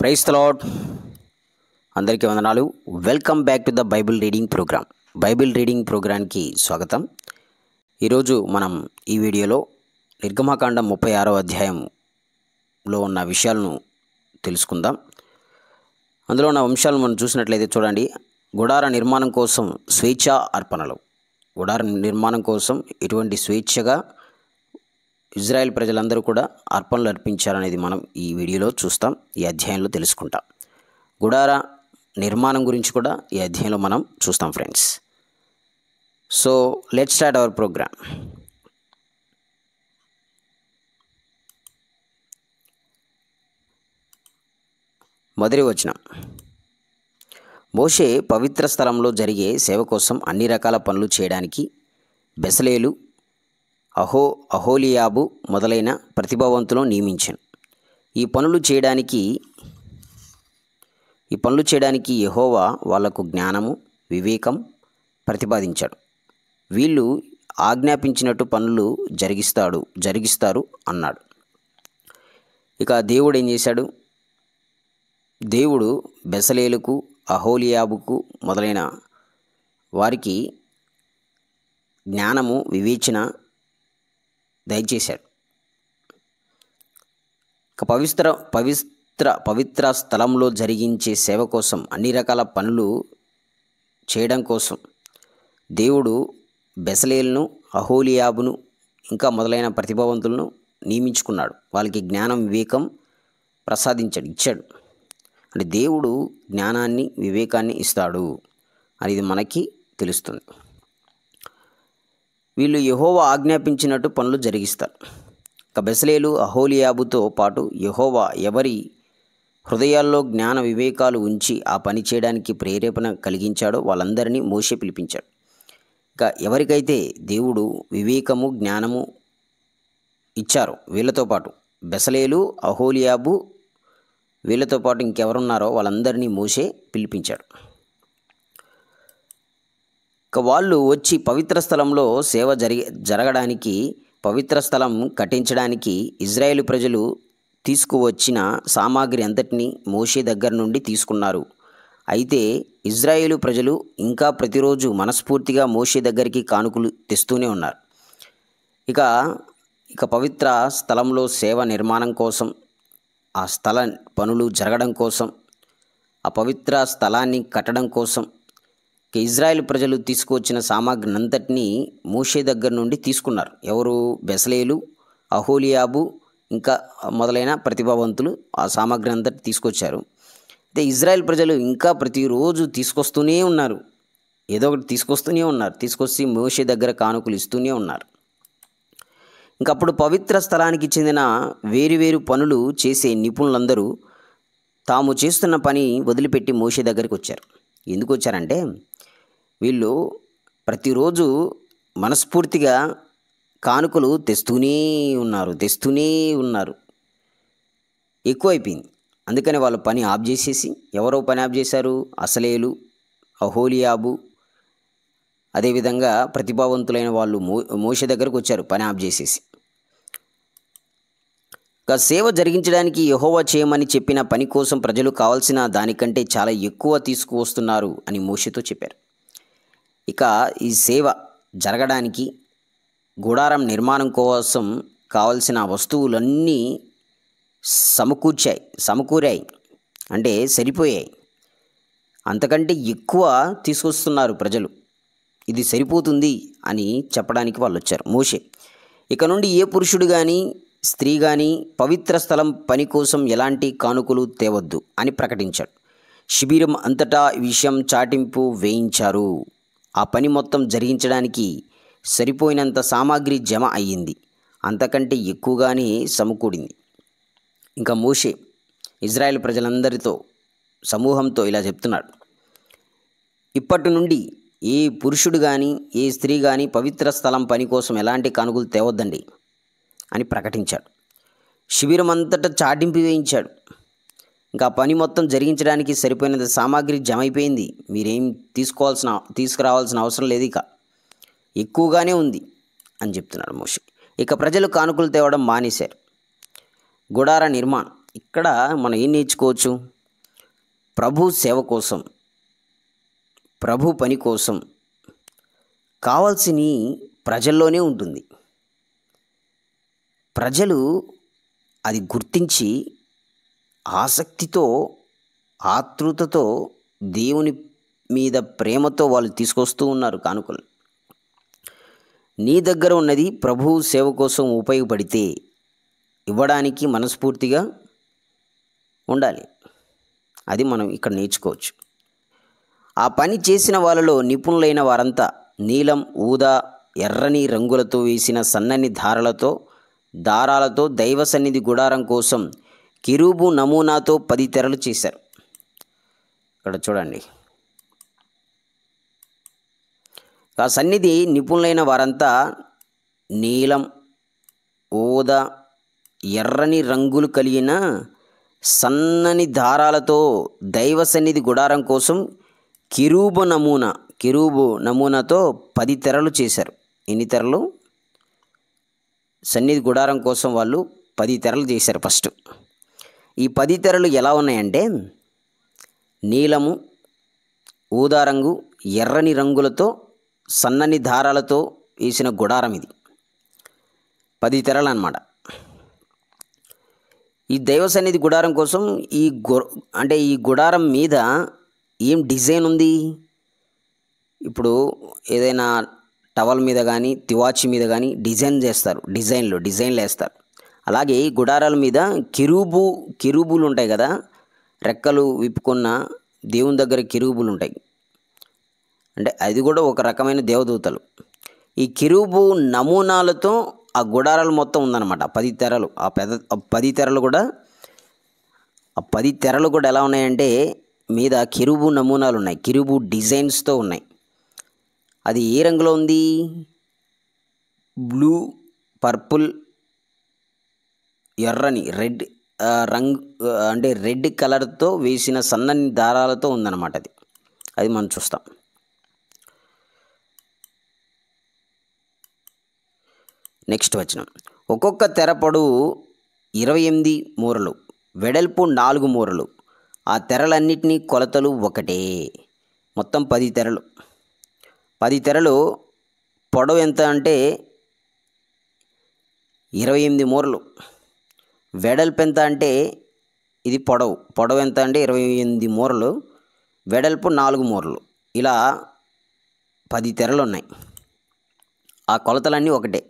Praise the Lord. అందరికీ వందనాలు. Welcome back to the Bible reading programme. Bible reading ప్రోగ్రామ్కి స్వాగతం. ఈరోజు మనం ఈ వీడియోలో నిర్గమకాండం 36వ అధ్యాయంలో ఉన్న విషయాలను తెలుసుకుందాం. అందులో ఉన్న అంశాలను మనం చూసినట్లయితే చూడండి. గుడార నిర్మాణం కోసం స్వేచ్ఛా అర్పణలు. గుడార నిర్మాణం కోసం ఎటువంటి స్వేచ్ఛగా ఇజ్రాయెల్ ప్రజలందరూ కూడా అర్పణలు అర్పించారనేది మనం ఈ వీడియోలో చూస్తాం, ఈ అధ్యాయంలో తెలుసుకుంటాం. గుడార నిర్మాణం గురించి కూడా ఈ అధ్యాయంలో మనం చూస్తాం friends. So let's start our programme. మొదటి వచనం. మోషే పవిత్ర స్థలంలో జరిగే సేవ కోసం అన్ని రకాల పనులు చేయడానికి బెసలేలు, అహోలియాబు మొదలైన ప్రతిభావంతులను నియమించాను. ఈ పనులు చేయడానికి యెహోవా వాళ్లకు జ్ఞానము, వివేకం ప్రతిపాదించాడు. వీళ్ళు ఆజ్ఞాపించినట్టు పనులు జరిగిస్తారు అన్నాడు. ఇక దేవుడు ఏం చేశాడు? దేవుడు బెసలేలుకు, అహోలియాబుకు మొదలైన వారికి జ్ఞానము, వివేచన దయచేశాడు. పవిత్ర స్థలంలో జరిగించే సేవ కోసం అన్ని రకాల పనులు చేయడం కోసం దేవుడు బెసలేలును, అహోలియాబును ఇంకా మొదలైన ప్రతిభావంతులను నియమించుకున్నాడు. వాళ్ళకి జ్ఞానం, వివేకం ఇచ్చాడు. అంటే దేవుడు జ్ఞానాన్ని, వివేకాన్ని ఇస్తాడు అనేది మనకి తెలుస్తుంది. వీళ్ళు యెహోవా ఆజ్ఞాపించినట్టు పనులు జరిగిస్తారు. ఇక బెసలేలు, అహోలియాబుతో పాటు యెహోవా ఎవరి హృదయాల్లో జ్ఞాన వివేకాలు ఉంచి ఆ పని చేయడానికి ప్రేరేపణ కలిగించాడో వాళ్ళందరినీ మోషే పిలిపించాడు. ఇక ఎవరికైతే దేవుడు వివేకము, జ్ఞానము ఇచ్చారో వీళ్ళతో పాటు బెసలేలు, అహోలియాబు వీళ్ళతో పాటు ఇంకెవరున్నారో వాళ్ళందరినీ మోషే పిలిపించాడు. ఇక వాళ్ళు వచ్చి పవిత్ర స్థలంలో సేవ జరగడానికి, పవిత్ర స్థలం కట్టించడానికి ఇజ్రాయేలు ప్రజలు తీసుకువచ్చిన సామాగ్రి అంతటినీ మోషే దగ్గర నుండి తీసుకున్నారు. అయితే ఇజ్రాయేలు ప్రజలు ఇంకా ప్రతిరోజు మనస్ఫూర్తిగా మోషే దగ్గరికి కానుకలు తెస్తూనే ఉన్నారు. ఇక పవిత్ర స్థలంలో సేవ నిర్మాణం కోసం, ఆ స్థల పనులు జరగడం కోసం, ఆ పవిత్ర స్థలాన్ని కట్టడం కోసం ఇజ్రాయెల్ ప్రజలు తీసుకువచ్చిన సామాగ్రిని అంతటినీ మోషే దగ్గర నుండి తీసుకున్నారు. ఎవరు? బెసలేలు, అహోలియాబు ఇంకా మొదలైన ప్రతిభావంతులు ఆ సామాగ్రి అంతటి తీసుకొచ్చారు. అయితే ఇజ్రాయెల్ ప్రజలు ఇంకా ప్రతిరోజు తీసుకొస్తూనే ఉన్నారు, ఏదో ఒకటి తీసుకొస్తూనే ఉన్నారు. తీసుకొచ్చి మోషే దగ్గర కానుకలు ఇస్తూనే ఉన్నారు. ఇంకప్పుడు పవిత్ర స్థలానికి చెందిన వేరు పనులు చేసే నిపుణులందరూ తాము చేస్తున్న పని వదిలిపెట్టి మోషే దగ్గరికి వచ్చారు. ఎందుకు వచ్చారంటే వీళ్ళు ప్రతిరోజు మనస్ఫూర్తిగా కానుకలు తెస్తూనే ఉన్నారు. ఎక్కువైపోయింది. అందుకని వాళ్ళు పని ఆఫ్ చేసేసి, ఎవరో పని ఆఫ్ చేశారు? అసలేలు, అహోలియాబు అదేవిధంగా ప్రతిభావంతులైన వాళ్ళు మోషే దగ్గరకు వచ్చారు పని ఆఫ్ చేసేసి. ఇక సేవ జరిగించడానికి యెహోవా చేయమని చెప్పిన పని కోసం ప్రజలు కావాల్సిన దానికంటే చాలా ఎక్కువ తీసుకువస్తున్నారు అని మోషేతో చెప్పారు. ఇక ఈ సేవ జరగడానికి గుడారం నిర్మాణం కోసం కావలసిన వస్తువులన్నీ సమకూరాయి, అంటే సరిపోయాయి. అంతకంటే ఎక్కువ తీసుకొస్తున్నారు ప్రజలు. ఇది సరిపోతుంది అని చెప్పడానికి వాళ్ళు వచ్చారు. మోషే ఇక నుండి ఏ పురుషుడు కానీ స్త్రీ కానీ పవిత్ర స్థలం పని కోసం ఎలాంటి కానుకలు తేవద్దు అని ప్రకటించాడు. శిబిరం అంతటా ఈ విషయం చాటింపు వేయించారు. ఆ పని మొత్తం జరిగించడానికి సరిపోయినంత సామాగ్రి జమ అయ్యింది, అంతకంటే ఎక్కువగానే సమకూడింది. ఇంకా మోషే ఇజ్రాయెల్ ప్రజలందరితో, సమూహంతో ఇలా చెప్తున్నాడు. ఇప్పటి నుండి ఏ పురుషుడు కానీ ఏ స్త్రీ కానీ పవిత్ర స్థలం పని కోసం ఎలాంటి కానుకలు తేవద్దండి అని ప్రకటించాడు. శిబిరం అంతటా చాటింపు వేయించాడు. ఇంకా పని మొత్తం జరిగించడానికి సరిపోయినంత సామాగ్రి జమ అయిపోయింది. మీరేం తీసుకురావాల్సిన అవసరం లేదు, ఇక ఎక్కువగానే ఉంది అని చెప్తున్నాడు మోషే. ఇక ప్రజలు కానుకలు తేవడం మానేశారు. గుడార నిర్మాణం. ఇక్కడ మనం ఏం నేర్చుకోవచ్చు? ప్రభు సేవ కోసం, ప్రభు పని కోసం కావాల్సినవి ప్రజల్లోనే ఉంటుంది. ప్రజలు అది గుర్తించి ఆసక్తితో, ఆతృతతో, దేవుని మీద ప్రేమతో వాళ్ళు తీసుకొస్తూ ఉన్నారు కానుకలు. నీ దగ్గర ఉన్నది ప్రభు సేవ కోసం ఉపయోగపడితే ఇవ్వడానికి మనస్ఫూర్తిగా ఉండాలి. అది మనం ఇక్కడ నేర్చుకోవచ్చు. ఆ పని చేసిన వాళ్ళలో నిపుణులైన వారంతా నీలం, ఊదా, ఎర్రని రంగులతో వేసిన సన్నని దారాలతో దైవ సన్నిధి గుడారం కోసం కెరూబు నమూనాతో 10 తెరలు చేశారు. ఇక్కడ చూడండి. ఆ సన్నిధి నిపుణులైన వారంతా నీలం, ఊదా, ఎర్రని రంగులు కలిగిన సన్నని దారాలతో దైవ సన్నిధి గుడారం కోసం కెరూబు నమూనాతో 10 తెరలు చేశారు. ఎన్ని తెరలు? సన్నిధి గుడారం కోసం వాళ్ళు 10 తెరలు చేశారు. ఫస్ట్ ఈ 10 తెరలు ఎలా ఉన్నాయంటే నీలము, ఊదా రంగు, ఎర్రని రంగులతో సన్నని దారాలతో వేసిన గుడారం. ఇది 10 తెరలు అన్నమాట. ఈ దైవ సన్నిధి గుడారం కోసం ఈ గుడారం మీద ఏం డిజైన్ ఉంది? ఇప్పుడు ఏదైనా టవల్ మీద కానీ తివాచి మీద కానీ డిజైన్ చేస్తారు, డిజైన్లు వేస్తారు. అలాగే ఈ గుడారాల మీద కెరూబులు ఉంటాయి కదా, రెక్కలు విప్పుకున్న దేవుని దగ్గర కెరూబులు ఉంటాయి. అంటే అది కూడా ఒక రకమైన దేవదూతలు. ఈ కెరూబు నమూనాలతో ఆ గుడారాలు మొత్తం ఉందన్నమాట. 10 తెరలు. ఆ 10 తెరలు కూడా ఎలా ఉన్నాయంటే మీద కెరూబు నమూనాలు ఉన్నాయి, కెరూబు డిజైన్స్తో ఉన్నాయి. అది ఏ రంగులో ఉంది? బ్లూ, పర్పుల్, ఎర్రని రెడ్ రంగు, అంటే రెడ్ కలర్తో వేసిన సన్నని దారాలతో ఉందన్నమాట. అది మనం చూస్తాం. నెక్స్ట్ వచనం. ఒక్కొక్క తెర పొడవు 28 మూరలు, వెడల్పు 4 మూరలు. ఆ తెరలన్నిటినీ కొలతలు ఒకటే. మొత్తం 10 తెరలు. 10 తెరలు పొడవు ఎంత అంటే 28 మూరలు. వెడల్పు ఎంత అంటే ఇది పొడవు ఎంత అంటే 28 మూరలు, వెడల్పు 4 మూరలు. ఇలా 10 తెరలు ఉన్నాయి. ఆ కొలతలన్నీ ఒకటే.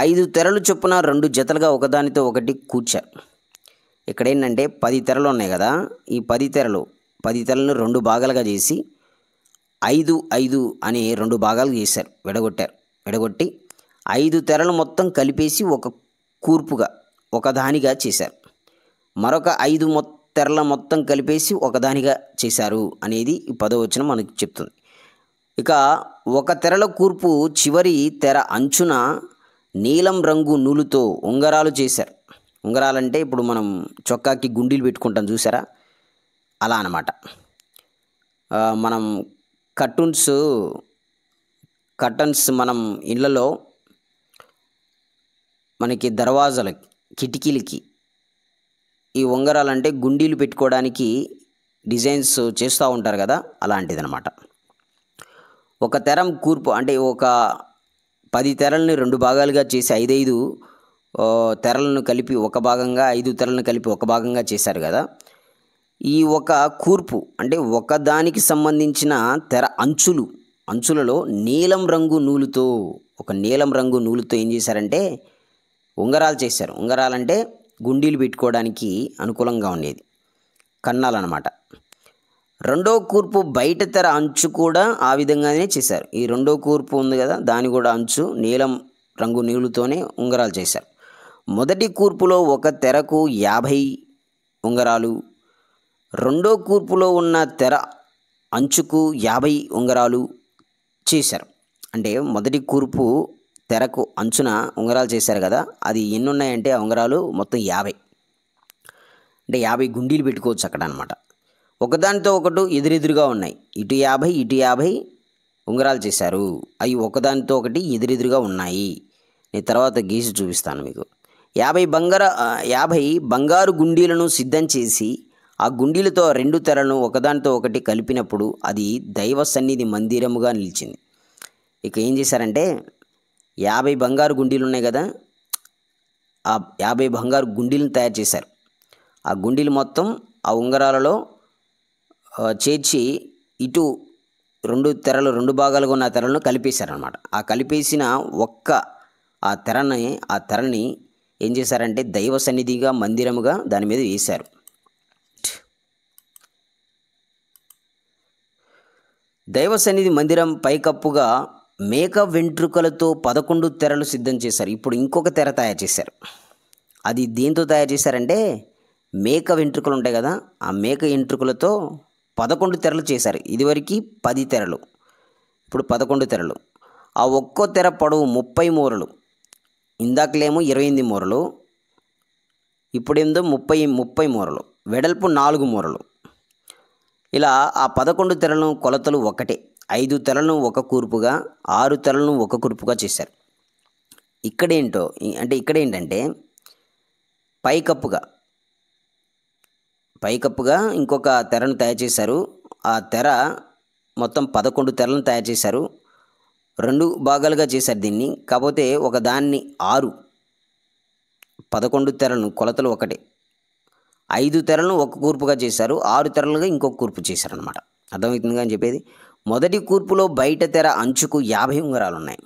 5 తెరలు చొప్పున 2 జతలుగా ఒకదానితో ఒకటి కూర్చారు. ఇక్కడ ఏంటంటే 10 తెరలు ఉన్నాయి కదా, ఈ 10 తెరలను 2 భాగాలుగా చేసి 5 అనే 2 భాగాలు చేశారు, విడగొట్టి 5 తెరలు మొత్తం కలిపేసి ఒక కూర్పుగా ఒకదానిగా చేశారు. మరొక 5 తెరల మొత్తం కలిపేసి ఒకదానిగా చేశారు అనేది ఈ 10వ వచనం మనకు చెప్తుంది. ఇక ఒక తెరల కూర్పు చివరి తెర అంచున నీలం రంగు నూలుతో ఉంగరాలు చేశారు. ఉంగరాలంటే ఇప్పుడు మనం చొక్కాకి గుండీలు పెట్టుకుంటాం చూసారా, అలా అన్నమాట. మనం కర్టన్స్ మనం ఇళ్ళలో మనకి దర్వాజాలకి, కిటికీలకి ఈ ఉంగరాలంటే గుండీలు పెట్టుకోవడానికి డిజైన్స్ చేస్తూ ఉంటారు కదా, అలాంటిదన్నమాట. ఒక తెరం కూర్పు అంటే ఒక 10 తెరలని 2 భాగాలుగా చేసి 5 తెరలను కలిపి ఒక భాగంగా, 5 తెరలను కలిపి ఒక భాగంగా చేశారు కదా. ఈ ఒక కూర్పు అంటే ఒకదానికి సంబంధించిన తెర అంచులలో నీలం రంగు నూలుతో ఏం చేశారంటే ఉంగరాలు చేశారు. ఉంగరాలంటే గుండీలు పెట్టుకోవడానికి అనుకూలంగా ఉండేది, కన్నాలన్నమాట. రెండో కూర్పు బయట తెర అంచు కూడా ఆ విధంగానే చేశారు. ఈ రెండో కూర్పు ఉంది కదా, దాని కూడా అంచు నీలం రంగు నూలుతోనే ఉంగరాలు చేశారు. మొదటి కూర్పులో ఒక తెరకు 50 ఉంగరాలు, రెండో కూర్పులో ఉన్న తెర అంచుకు 50 ఉంగరాలు చేశారు. అంటే మొదటి కూర్పు తెరకు అంచున ఉంగరాలు చేశారు కదా, అది ఎన్ని ఉన్నాయంటే ఆ ఉంగరాలు మొత్తం 50. అంటే 50 గుండీలు పెట్టుకోవచ్చు అక్కడ అనమాట. ఒకదానితో ఒకటి ఎదురెదురుగా ఉన్నాయి. ఇటు 50 ఉంగరాలు చేశారు. అవి ఒకదానితో ఒకటి ఎదురెదురుగా ఉన్నాయి. నేను తర్వాత గీసి చూపిస్తాను మీకు. 50 బంగారు గుండీలను సిద్ధం చేసి ఆ గుండీలతో 2 తెరలను ఒకదానితో ఒకటి కలిపినప్పుడు అది దైవ సన్నిధి మందిరముగా నిలిచింది. ఇక ఏం చేశారంటే 50 బంగారు గుండీలు ఉన్నాయి కదా, ఆ 50 బంగారు గుండీలను తయారు చేశారు. ఆ గుండీలు మొత్తం ఆ ఉంగరాలలో చేర్చి ఇటు 2 తెరలు 2 భాగాలుగా ఉన్న తెరలను కలిపేశారనమాట. ఆ కలిపేసిన ఆ తెరని ఏం చేశారంటే దైవ సన్నిధిగా మందిరముగా దాని మీద వేశారు. దైవ సన్నిధి మందిరం పైకప్పుగా మేక వెంట్రుకలతో 11 తెరలు సిద్ధం చేశారు. ఇప్పుడు ఇంకొక తెర తయారు చేశారు. అది దేంతో తయారు చేశారంటే మేక వెంట్రుకలు ఉంటాయి కదా, ఆ మేక వెంట్రుకలతో 11 తెరలు చేశారు. ఇదివరకు 10 తెరలు, ఇప్పుడు 11 తెరలు. ఆ ఒక్కో తెర పొడవు 30 మూరలు. ఇందాకలేమో 28 మూరలు, ఇప్పుడేందో 30 మూరలు. వెడల్పు 4 మూరలు. ఇలా ఆ 11 తెరలను కొలతలు ఒకటే. 5 తెరలను ఒక కూర్పుగా, 6 తెరలను ఒక కూర్పుగా చేశారు. ఇక్కడేంటంటే పైకప్పుగా ఇంకొక తెరను తయారు చేశారు. ఆ తెర మొత్తం 11 తెరలను తయారు చేశారు. 2 భాగాలుగా చేశారు దీన్ని. కాకపోతే ఒక దాన్ని 11 తెరలను కొలతలు ఒకటే. 5 తెరలను ఒక కూర్పుగా చేశారు, 6 తెరలుగా ఇంకొక కూర్పు చేశారనమాట. అర్థమవుతుందిగా అని చెప్పేది. మొదటి కూర్పులో బయట తెర అంచుకు 50 ఉంగరాలు ఉన్నాయి.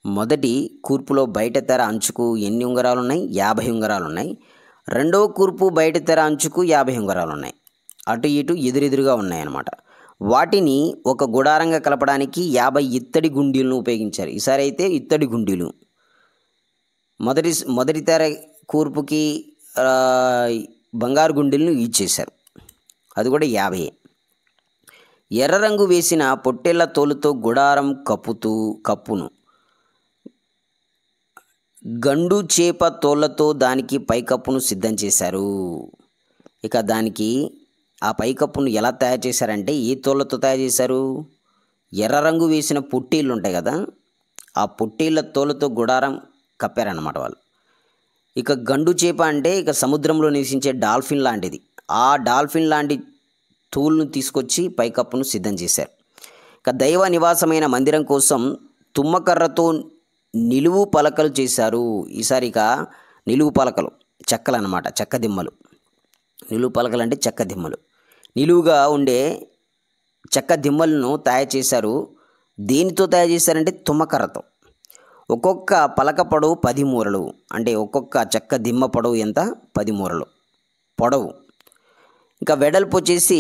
మొదటి కూర్పులో బయట తెర అంచుకు ఎన్ని ఉంగరాలు ఉన్నాయి? 50 ఉంగరాలు ఉన్నాయి. రెండవ కూర్పు బయట తెర అంచుకు 50 ఉంగరాలు ఉన్నాయి. అటు ఇటు ఎదురెదురుగా ఉన్నాయన్నమాట. వాటిని ఒక గుడారంగా కలపడానికి 50 ఇత్తడి గుండీలను ఉపయోగించారు. ఈసారి అయితే ఇత్తడి గుండీలు. మొదటి తెర కూర్పుకి బంగారు గుండీలను యూజ్ చేశారు. అది కూడా 50. ఎర్ర రంగు వేసిన పొట్టేళ్ల తోలుతో గుడారం కప్పును గండు చేప తోళ్లతో దానికి పైకప్పును సిద్ధం చేశారు. ఇక దానికి ఆ పైకప్పును ఎలా తయారు చేశారంటే ఏ తోళ్లతో తయారు చేశారు? ఎర్ర రంగు వేసిన పొట్టేళ్ళు ఉంటాయి కదా, ఆ పొట్టేళ్ల తోళ్లతో గుడారం కప్పారన్నమాట వాళ్ళు. ఇక గండు చేప అంటే ఇక సముద్రంలో నివసించే డాల్ఫిన్ లాంటిది. ఆ డాల్ఫిన్ లాంటి తోలును తీసుకొచ్చి పైకప్పును సిద్ధం చేశారు. ఇక దైవ నివాసమైన మందిరం కోసం తుమ్మకర్రతో నిలువు పలకలు చేశారు. ఈసారి ఇక నిలువు పలకలు, చెక్కలు అన్నమాట, చెక్క దిమ్మలు. నిలువు పలకలు అంటే చెక్క దిమ్మలు. నిలువుగా ఉండే చెక్క దిమ్మలను తయారు చేశారు. దేనితో తయారు చేశారంటే తుమ్మకర్రతో. ఒక్కొక్క పలక పొడవు 10 మూరలు. అంటే ఒక్కొక్క చెక్క దిమ్మ పొడవు ఎంత? 10 మూరలు పొడవు. ఇంకా వెడల్పు వచ్చేసి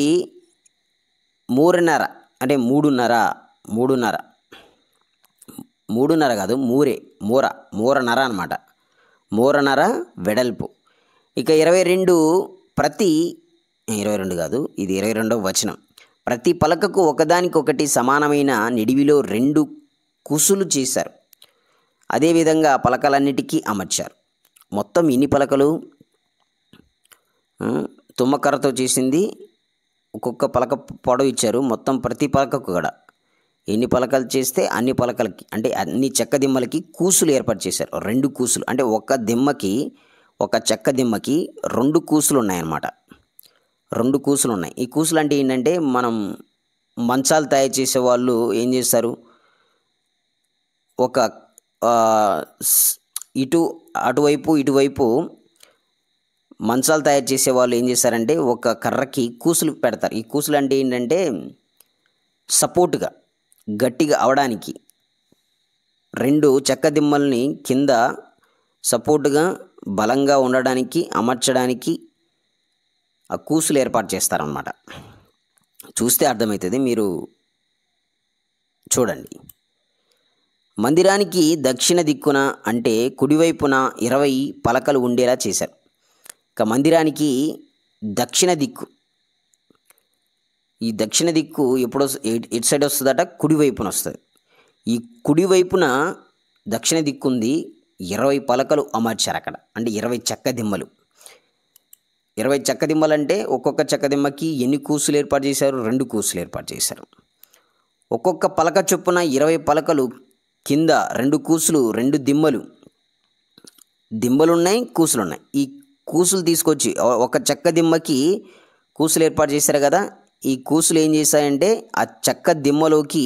3.5 అంటే 3.5 కాదు, మూరన్నర అనమాట. మూరన్నర వెడల్పు. ఇక 22 కాదు, ఇది 22వ వచనం. ప్రతి పలకకు ఒకదానికొకటి సమానమైన నిడివిలో 2 కుసులు చేశారు. అదేవిధంగా పలకలన్నిటికీ అమర్చారు. మొత్తం ఇన్ని పలకలు తుమ్మకర్రతో చేసింది. ఒక్కొక్క పలక పొడవు ఇచ్చారు. మొత్తం ప్రతి పలకకు కూడా ఎన్ని పలకలు చేస్తే అన్ని పలకలకి, అంటే అన్ని చెక్క దిమ్మలకి కూసులు ఏర్పాటు చేశారు. 2 కూసులు అంటే ఒక చెక్క దిమ్మకి 2 కూసులు ఉన్నాయన్నమాట. 2 కూసులు ఉన్నాయి. ఈ కూసులు అంటే ఏంటంటే మనం మంచాలు తయారు చేసే వాళ్ళు ఏం చేస్తారు, ఒక ఇటువైపు మంచాలు తయారు చేసే వాళ్ళు ఏం చేస్తారంటే ఒక కర్రకి కూసులు పెడతారు. ఈ కూసులు అంటే ఏంటంటే సపోర్టుగా గట్టిగా అవడానికి 2 చెక్క దిమ్మల్ని కింద సపోర్టుగా బలంగా ఉండడానికి అమర్చడానికి ఆ కూసులు ఏర్పాటు చేస్తారన్నమాట. చూస్తే అర్థమవుతుంది, మీరు చూడండి. మందిరానికి దక్షిణ దిక్కున అంటే కుడివైపున 20 పలకలు ఉండేలా చేశారు. ఇక మందిరానికి దక్షిణ దిక్కు, ఈ దక్షిణ దిక్కు ఎప్పుడో ఎటు సైడ్ వస్తుందట? కుడివైపున వస్తుంది. ఈ కుడివైపున దక్షిణ దిక్కు ఉంది. 20 పలకలు అమర్చారు అక్కడ. అంటే 20 చెక్క దిమ్మలు. 20 చెక్క దిమ్మలు అంటే ఒక్కొక్క చెక్క దిమ్మకి ఎన్ని కూసులు ఏర్పాటు చేశారు? 2 కూసులు ఏర్పాటు చేశారు. ఒక్కొక్క పలక చొప్పున 20 పలకలు, కింద 2 కూసులు, 2 దిమ్మలున్నాయి, కూసులున్నాయి. ఈ కూసులు తీసుకొచ్చి ఒక చెక్క దిమ్మకి కూసులు ఏర్పాటు చేశారు కదా, ఈ కూసులు ఏం చేశాయంటే ఆ చెక్క దిమ్మలోకి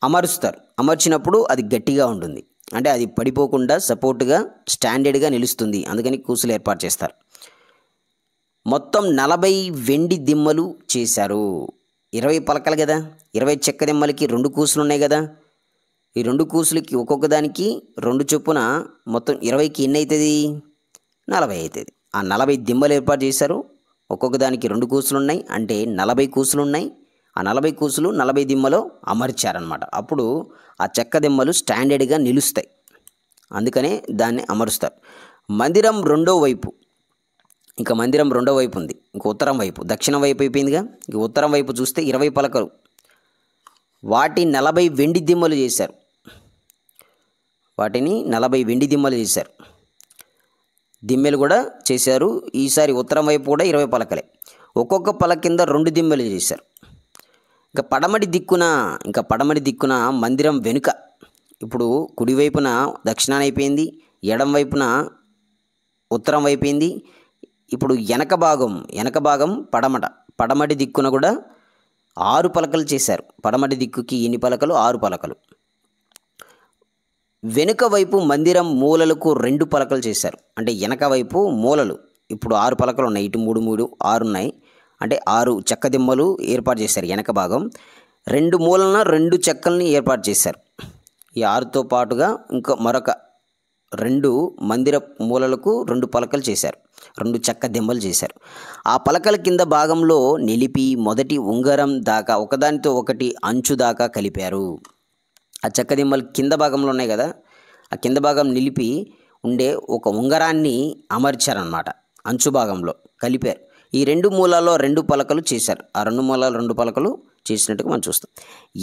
అమరుస్తారు. అమర్చినప్పుడు అది గట్టిగా ఉంటుంది, అంటే అది పడిపోకుండా సపోర్ట్గా స్టాండర్డ్గా నిలుస్తుంది. అందుకని కూసులు ఏర్పాటు చేస్తారు. మొత్తం 40 వెండి దిమ్మలు చేశారు. 20 పలకలు కదా, 20 చెక్క దిమ్మలకి 2 కూసులు ఉన్నాయి కదా, ఈ 2 కూసులకి ఒక్కొక్క దానికి 2 చొప్పున మొత్తం 20కి ఎన్ని అవుతుంది? 40 అవుతుంది. ఆ 40 దిమ్మలు ఏర్పాటు చేశారు. ఒక్కొక్క దానికి 2 కూసులు ఉన్నాయి, అంటే 40 కూసులు ఉన్నాయి. ఆ 40 కూసులు 40 దిమ్మలో అమర్చారనమాట. అప్పుడు ఆ చెక్క దిమ్మలు స్టాండర్డ్గా నిలుస్తాయి. అందుకనే దాన్ని అమరుస్తారు. మందిరం రెండో వైపు, ఇంకా మందిరం రెండో వైపు ఉంది. ఇంక ఉత్తరం వైపు, దక్షిణం వైపు అయిపోయిందిగా. ఇంక ఉత్తరం వైపు చూస్తే 20 పలకలు, వాటి 40 వెండి దిమ్మలు చేశారు. వాటిని 40 వెండి దిమ్మలు చేశారు. దిమ్మెలు కూడా చేశారు. ఈసారి ఉత్తరం వైపు కూడా 20 పలకలే. ఒక్కొక్క పలక కింద 2 దిమ్మెలు చేశారు. ఇంకా పడమటి దిక్కున మందిరం వెనుక, ఇప్పుడు కుడివైపున దక్షిణాన్ని అయిపోయింది, ఎడం వైపున ఉత్తరం అయిపోయింది. ఇప్పుడు వెనక భాగం పడమటి దిక్కున కూడా 6 పలకలు చేశారు. పడమటి దిక్కుకి ఎన్ని పలకలు? 6 పలకలు. వెనుక వైపు మందిరం మూలలకు 2 పలకలు చేశారు. అంటే వెనక వైపు మూలలు ఇప్పుడు 6 పలకలు ఉన్నాయి. ఇటు 3 3 6 ఉన్నాయి. అంటే 6 చెక్క దిమ్మలు ఏర్పాటు చేశారు. వెనక భాగం 2 మూలన 2 చెక్కల్ని ఏర్పాటు చేశారు. ఈ 6తో పాటుగా ఇంకా మరొక 2 మందిర మూలలకు 2 పలకలు చేశారు. 2 చెక్క దిమ్మలు చేశారు. ఆ పలకల కింద భాగంలో నిలిపి మొదటి ఉంగరం దాకా ఒకదానితో ఒకటి అంచు దాకా కలిపారు. ఆ చెక్క దిమ్మలు కింద భాగంలో ఉన్నాయి కదా, ఆ కింద భాగం నిలిపి ఉండే ఒక ఉంగరాన్ని అమర్చారనమాట. అంచు భాగంలో కలిపారు. ఈ 2 మూలాల్లో 2 పలకలు చేశారు. ఆ 2 మూలాలు 2 పలకలు చేసినట్టుగా మనం చూస్తాం.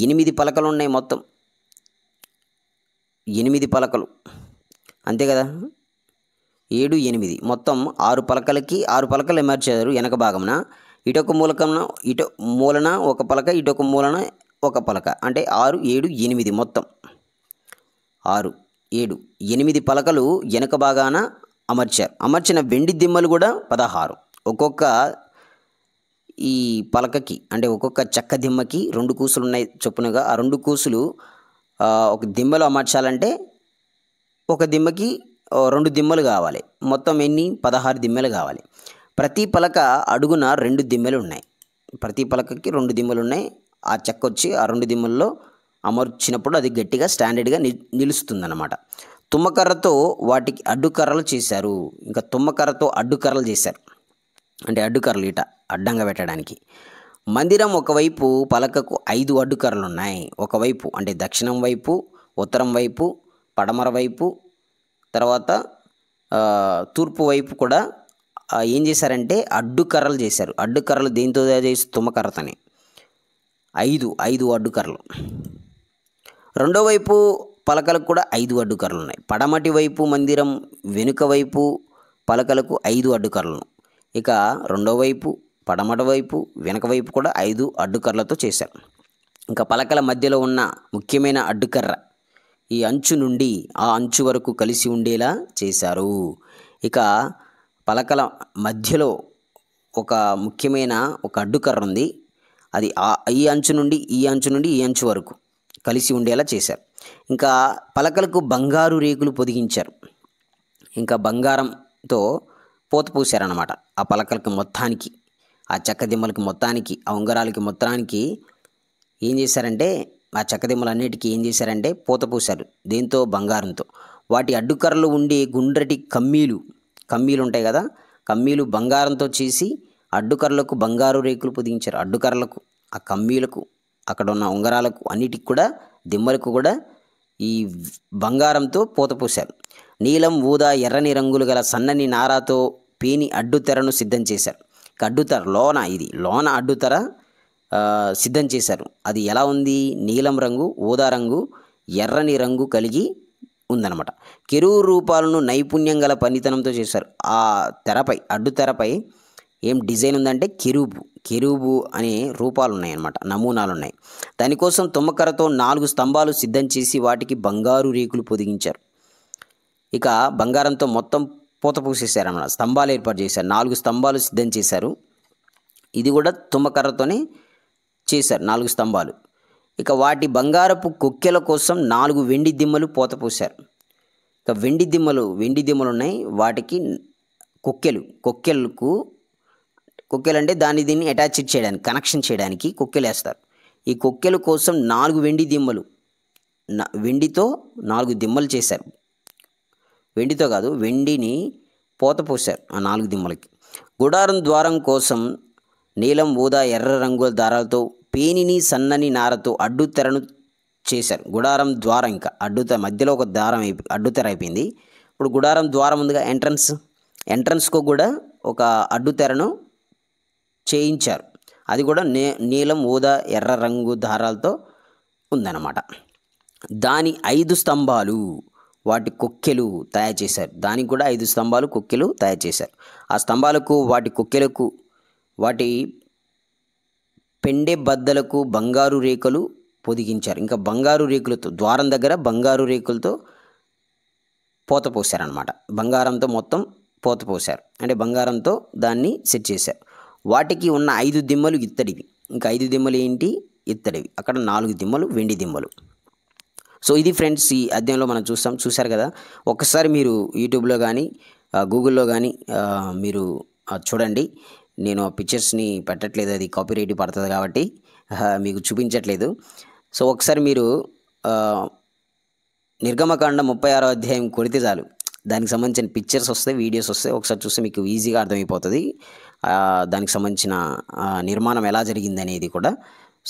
8 పలకలు ఉన్నాయి మొత్తం. 8 పలకలు అంతే కదా, 7 8 మొత్తం 6 పలకలకి 6 పలకలు అమర్చారు. వెనక భాగమున ఇటొక మూలన ఒక పలక, ఇటొక మూలన ఒక పలక, అంటే 6 7 8 మొత్తం 6 7 8 పలకలు వెనక భాగాన అమర్చారు. అమర్చిన వెండి దిమ్మలు కూడా 16. ఒక్కొక్క ఈ పలకకి, అంటే ఒక్కొక్క చెక్క దిమ్మకి 2 కూసులు ఉన్నాయి చొప్పునగా. ఆ 2 కూసులు ఒక దిమ్మలో అమర్చాలంటే ఒక దిమ్మకి 2 దిమ్మలు కావాలి. మొత్తం ఎన్ని? 16 దిమ్మలు కావాలి. ప్రతి పలక అడుగున 2 దిమ్మలు ఉన్నాయి. ప్రతి పలకకి 2 దిమ్మలు ఉన్నాయి. ఆ చెక్క వచ్చి ఆ 2 దిమ్మల్లో అమర్చినప్పుడు అది గట్టిగా స్టాండర్డ్గా నిలుస్తుందన్నమాట. తుమ్మకర్రతో వాటికి అడ్డుకర్రలు చేశారు. ఇంకా తుమ్మకర్రతో అడ్డుకర్రలు చేశారు, అంటే అడ్డుకర్రలు ఇట అడ్డంగా పెట్టడానికి. మందిరం ఒకవైపు పలకకు 5 అడ్డుకర్రలు ఉన్నాయి. ఒకవైపు అంటే దక్షిణం వైపు, ఉత్తరం వైపు, పడమర వైపు, తర్వాత తూర్పు వైపు కూడా ఏం చేశారంటే అడ్డుకర్రలు చేశారు. అడ్డుకర్రలు దేంతో చేసి? తుమ్మకర్రతోనే 5 అడ్డుకర్రలు. రెండో వైపు పలకలకు కూడా 5 అడ్డుకర్రలు ఉన్నాయి. పడమటి వైపు మందిరం వెనుక వైపు పలకలకు 5 అడ్డుకర్రలు. ఇక రెండో వైపు, పడమటి వైపు, వెనక వైపు కూడా 5 అడ్డుకర్రలతో చేశారు. ఇంకా పలకల మధ్యలో ఉన్న ముఖ్యమైన అడ్డుకర్ర ఈ అంచు నుండి ఆ అంచు వరకు కలిసి ఉండేలా చేశారు. ఇక పలకల మధ్యలో ఒక ముఖ్యమైన ఒక అడ్డుకర్ర ఉంది. అది ఈ అంచు నుండి ఈ అంచు నుండి ఈ అంచు వరకు కలిసి ఉండేలా చేశారు. ఇంకా పలకలకు బంగారు రేకులు పొదిగించారు. ఇంకా బంగారంతో పోత పూశారన్నమాట. ఆ పలకలకి మొత్తానికి, ఆ చెక్క దిమ్మలకి మొత్తానికి, ఆ ఉంగరాలకి మొత్తానికి ఏం చేశారంటే, ఆ చెక్క దిమ్మలన్నిటికీ ఏం చేశారంటే పూత పూశారు. దేంతో? బంగారంతో. వాటి అడ్డుకర్రలు ఉండే గుండ్రటి కమ్మీలు ఉంటాయి కదా, కమ్మీలు బంగారంతో చేసి అడ్డుకర్రలకు బంగారు రేకులు పొదిగించారు. అడ్డుకర్రలకు, ఆ కమ్మీలకు, అక్కడ ఉన్న ఉంగరాలకు అన్నిటికి కూడా, దిమ్మలకు కూడా ఈ బంగారంతో పూత పూశారు. నీలం, ఊదా, ఎర్రని రంగులు గల సన్నని నారాతో పేని అడ్డుతెరను సిద్ధం చేశారు. అడ్డుతెర లోన అడ్డుతెర సిద్ధం చేశారు. అది ఎలా ఉంది? నీలం రంగు, ఊదా రంగు, ఎర్రని రంగు కలిగి ఉందన్నమాట. కెరూబు రూపాలను నైపుణ్యం గల పనితనంతో చేశారు. ఆ తెరపై, అడ్డుతెరపై ఏం డిజైన్ ఉందంటే కెరూబు అనే రూపాలు ఉన్నాయన్నమాట, నమూనాలు ఉన్నాయి. దానికోసం తుమ్మకర్రతో 4 స్తంభాలు సిద్ధం చేసి వాటికి బంగారు రేకులు పొదిగించారు. ఇక బంగారంతో మొత్తం పూత పూసేశారన్నమాట. స్తంభాలు ఏర్పాటు చేశారు. 4 స్తంభాలు సిద్ధం చేశారు. ఇది కూడా తుమ్మకర్రతోనే చేశారు 4 స్తంభాలు. ఇక వాటి బంగారపు కొక్కెల కోసం 4 వెండి దిమ్మలు పూత పూశారు. ఇక వెండి దిమ్మలు ఉన్నాయి. వాటికి కొక్కెలు అంటే దీన్ని అటాచ్ చేయడానికి, కనెక్షన్ చేయడానికి కొక్కెలు వేస్తారు. ఈ కొక్కెల కోసం 4 వెండి దిమ్మలు, వెండితో 4 దిమ్మలు చేశారు. వెండితో కాదు, వెండిని పూత పోశారు ఆ 4 దిమ్మలకి. గుడారం ద్వారం కోసం నీలం, ఊదా, ఎర్ర రంగుల దారాలతో పేనిని సన్నని నారతో అడ్డుతెరను చేశారు. గుడారం ద్వారం ఇంకా మధ్యలో ఒక అడ్డుతెర అయిపోయింది. ఇప్పుడు గుడారం ద్వారం ఉందిగా, ఎంట్రన్స్కు కూడా ఒక అడ్డుతెరను చేయించారు. అది కూడా నీలం, ఊదా, ఎర్ర రంగు దారాలతో ఉందన్నమాట. దాని 5 స్తంభాలు, వాటి కొక్కెలు తయారు చేశారు. దానికి కూడా 5 స్తంభాలు, కొక్కెలు తయారు చేశారు. ఆ స్తంభాలకు, వాటి కొక్కెలకు, వాటి పెండె బద్దలకు బంగారు రేకులు పొదిగించారు. ఇంకా బంగారు రేకులతో, ద్వారం దగ్గర బంగారు రేకులతో పూత పోశారనమాట. బంగారంతో మొత్తం పూత పోశారు. అంటే బంగారంతో దాన్ని సెట్ చేశారు. వాటికి ఉన్న 5 దిమ్మలు ఇత్తడివి. ఇంకా 5 దిమ్మలు ఏంటి? ఇత్తడివి. అక్కడ 4 దిమ్మలు వెండి దిమ్మలు. సో ఇది ఫ్రెండ్స్, ఈ అధ్యాయంలో మనం చూశారు కదా. ఒక్కసారి మీరు యూట్యూబ్లో కానీ గూగుల్లో కానీ మీరు చూడండి. నేను ఆ పిక్చర్స్ని పెట్టట్లేదు, అది కాపీరైట్ పడుతుంది కాబట్టి మీకు చూపించట్లేదు. సో ఒకసారి మీరు నిర్గమకాండం 36వ అధ్యాయం కొడితే చాలు, దానికి సంబంధించిన పిక్చర్స్ వస్తాయి, వీడియోస్ వస్తాయి. ఒకసారి చూస్తే మీకు ఈజీగా అర్థమైపోతుంది దానికి సంబంధించిన నిర్మాణం ఎలా జరిగింది అనేది కూడా.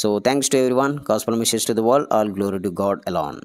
So thanks to everyone. Gospel message to the world. All glory to God alone.